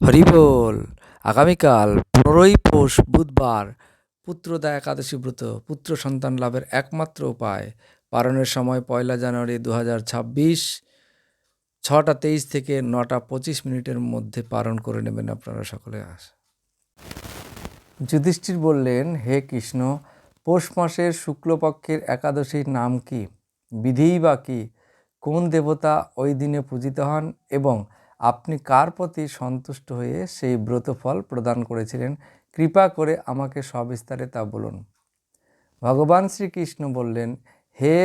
হরি বল। আগামীকাল 15ই পৌষ বুধবার পুত্রদা একাদশী ব্রত পুত্র সন্তান লাভের একমাত্র উপায়। পালনের সময় 1লা জানুয়ারি 2026 6টা 23 থেকে 9টা 25 মিনিটের মধ্যে পালন করে নেবেন আপনারা সকলে। যুধিষ্ঠির বললেন, হে কৃষ্ণ, পৌষ মাসের শুক্লপক্ষের একাদশীর নাম কি? বিধিই বা কি? কোন দেবতা ওই দিনে পূজিত হন এবং আপনি কার প্রতি সন্তুষ্ট হয়ে সেই ব্রতফল প্রদান করেছিলেন? কৃপা করে আমাকে সবিস্তারে তা বলুন। ভগবান শ্রীকৃষ্ণ বললেন, হে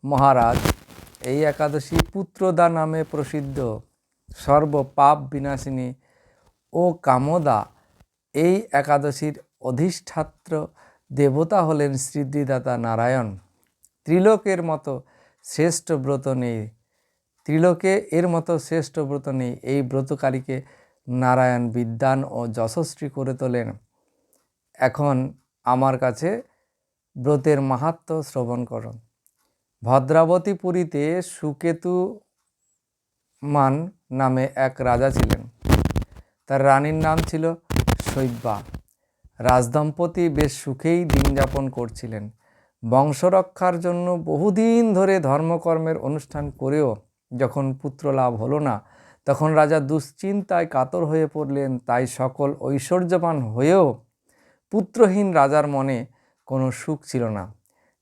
মহারাজ, এই একাদশী পুত্রদা নামে প্রসিদ্ধ। সর্ব পাপ বিনাশিনী ও কামদা। এই একাদশীর অধিষ্ঠাত্র দেবতা হলেন সিদ্ধিদাতা নারায়ণ। ত্রিলোকের মতো শ্রেষ্ঠ ব্রত নেই এই ব্রতকারীকে নারায়ণ বিদ্বান ও যশস্বী করে তোলেন। এখন আমার কাছে ব্রতের মাহাত্ম্য শ্রবণ করুন। ভদ্রাবতীপুরীতে সুকেতুমান নামে এক রাজা ছিলেন। তার রানীর নাম ছিল শৈব্যা। রাজদম্পতি বেশ সুখেই দিন যাপন করছিলেন। বংশরক্ষার জন্য বহুদিন ধরে ধর্মকর্মের অনুষ্ঠান করেও যখন পুত্র লাভ হলো না, তখন রাজা দুশ্চিন্তায় কাতর হয়ে পড়লেন। তাই সকল ঐশ্বর্যবান হয়েও পুত্রহীন রাজার মনে কোনো সুখ ছিল না।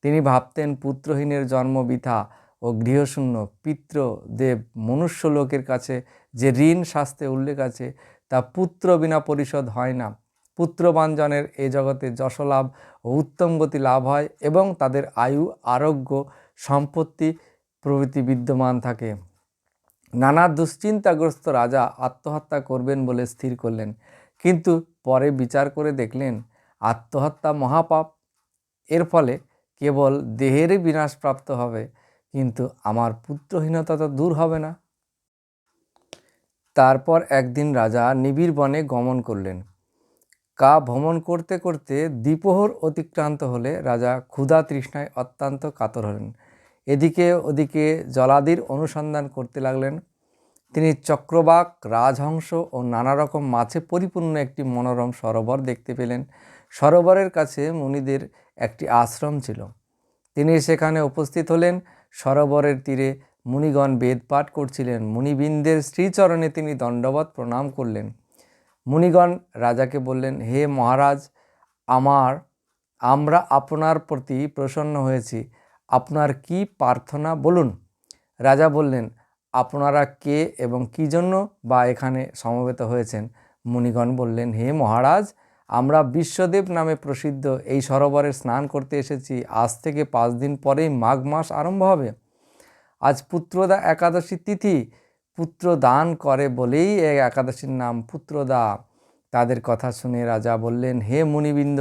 তিনি ভাবতেন, পুত্রহীনের জন্ম বৃথা ও গৃহশূন্য পিতৃদেব মনুষ্য লোকের কাছে যে ঋণ শাস্ত্রে উল্লেখ আছে, তা পুত্র বিনা পরিশোধ হয় না। পুত্রবান জনের এ জগতে যশলাভ ও উত্তম গতি লাভ হয় এবং তাদের আয়ু, আরোগ্য, সম্পত্তি প্রভৃতি বিদ্যমান থাকে। নানা দুশ্চিন্তাগ্রস্ত রাজা আত্মহত্যা করবেন বলে স্থির করলেন, কিন্তু পরে বিচার করে দেখলেন আত্মহত্যা মহাপাপ। এর ফলে কেবল দেহেরই বিনাশপ্রাপ্ত হবে, কিন্তু আমার পুত্রহীনতা তো দূর হবে না। তারপর একদিন রাজা নিবিড় বনে গমন করলেন। ভ্রমণ করতে করতে দ্বিপ্রহর অতিক্রান্ত হলে রাজা ক্ষুধা তৃষ্ণায় অত্যন্ত কাতর হলেন। এদিকে ওদিকে জলাদির অনুসন্ধান করতে লাগলেন। তিনি চক্রবাক, রাজহংস ও নানা রকম মাছে পরিপূর্ণ একটি মনোরম সরোবর দেখতে পেলেন। সরোবরের কাছে মুনিদের একটি আশ্রম ছিল। তিনি সেখানে উপস্থিত হলেন। সরোবরের তীরে মুনিগণ বেদ পাঠ করছিলেন। মুনিবৃন্দের শ্রীচরণে তিনি দণ্ডবৎ প্রণাম করলেন। মুনিগণ রাজাকে বললেন, হে মহারাজ, আমরা আপনার প্রতি প্রসন্ন হয়েছি। আপনার কি প্রার্থনা বলুন। রাজা বললেন, আপনারা কে এবং কি জন্য বা এখানে সমবেত হয়েছেন? মুনিগণ বললেন, হে মহারাজ, আমরা বিশ্বদেব নামে প্রসিদ্ধ এই সরোবরে স্নান করতে এসেছি। আজ থেকে 5 দিন পরেই মাঘ মাস আরম্ভ হবে। আজ পুত্রদা একাদশী তিথি। পুত্র দান করে বলেই এই একাদশীর নাম পুত্রদা। তাদের কথা শুনে রাজা বললেন, হে মুনিবৃন্দ,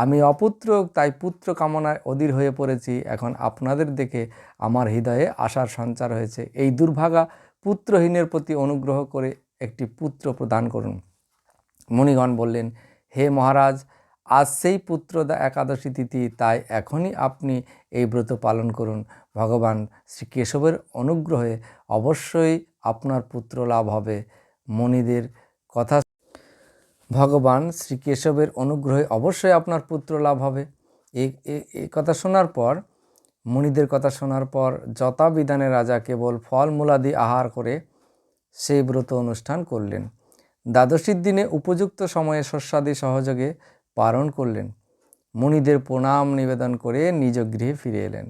আমি অপুত্র, তাই পুত্র কামনায় অধীর হয়ে পড়েছি। এখন আপনাদের দেখে আমার হৃদয়ে আশার সঞ্চার হয়েছে। এই দুর্ভাগা পুত্রহীনের প্রতি অনুগ্রহ করে একটি পুত্র প্রদান করুন। মুনিগণ বললেন, হে মহারাজ, আজ সেই পুত্রদা একাদশী তিথি, তাই এখনই আপনি এই ব্রত পালন করুন। ভগবান শ্রীকেশবের অনুগ্রহে অবশ্যই আপনার পুত্র লাভ হবে। মুনিদের কথা ভগবান শ্রীকেশবের অনুগ্রহে অবশ্যই আপনার পুত্র লাভ হবে। এই কথা শোনার পর, মুনিদের কথা শোনার পর যথাবিধানে রাজা কেবল ফলমূলাদি আহার করে সেই ব্রত অনুষ্ঠান করলেন। দ্বাদশীর দিনে উপযুক্ত সময়ে শস্যাদি সহযোগে পালন করলেন। মুনিদের প্রণাম নিবেদন করে নিজ গৃহে ফিরে এলেন।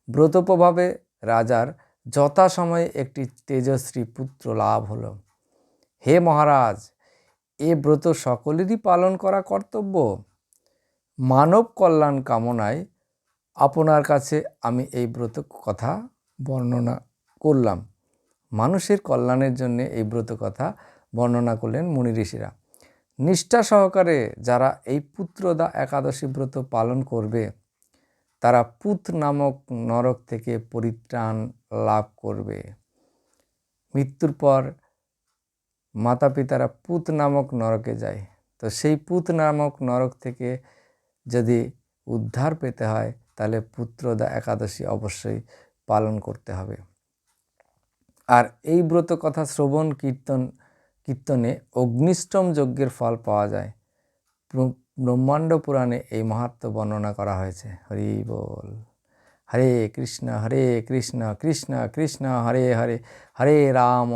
ব্রত প্রভাবে রাজার যথাসময়ে একটি তেজস্বী পুত্র লাভ হলো। হে মহারাজ, এ ব্রত সকলেরই পালন করা কর্তব্য। মানব কল্যাণ কামনায় আপনার কাছে আমি এই ব্রত কথা বর্ণনা করলাম। মানুষের কল্যাণের জন্য এই ব্রত কথা বর্ণনা করলেন মুনি ঋষিরা। নিষ্ঠা সহকারে যারা এই পুত্রদা একাদশী ব্রত পালন করবে, তারা পুত নামক নরক থেকে পরিত্রাণ লাভ করবে। মৃত্যুর পর মাতা পিতারা পুত নামক নরকে যায়। তো সেই পুত নামক নরক থেকে যদি উদ্ধার পেতে হয়, তাহলে পুত্রদা একাদশী অবশ্যই পালন করতে হবে। আর এই ব্রত কথা শ্রবণ কীর্তনে অগ্নিষ্টম যজ্ঞের ফল পাওয়া যায়। ব্রহ্মাণ্ড পুরাণে এই মাহাত্ম্য বর্ণনা করা হয়েছে। হরি বল। হরে কৃষ্ণ কৃষ্ণ কৃষ্ণ হরে হরে, হরে রাম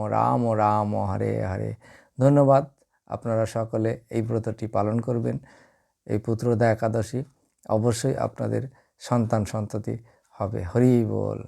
রাম রাম হরে হরে। ধন্যবাদ। আপনারা সকলে এই ব্রতটি পালন করবেন। এই পুত্রদা একাদশী অবশ্যই আপনাদের সন্তান সন্ততি হবে। হরি বল।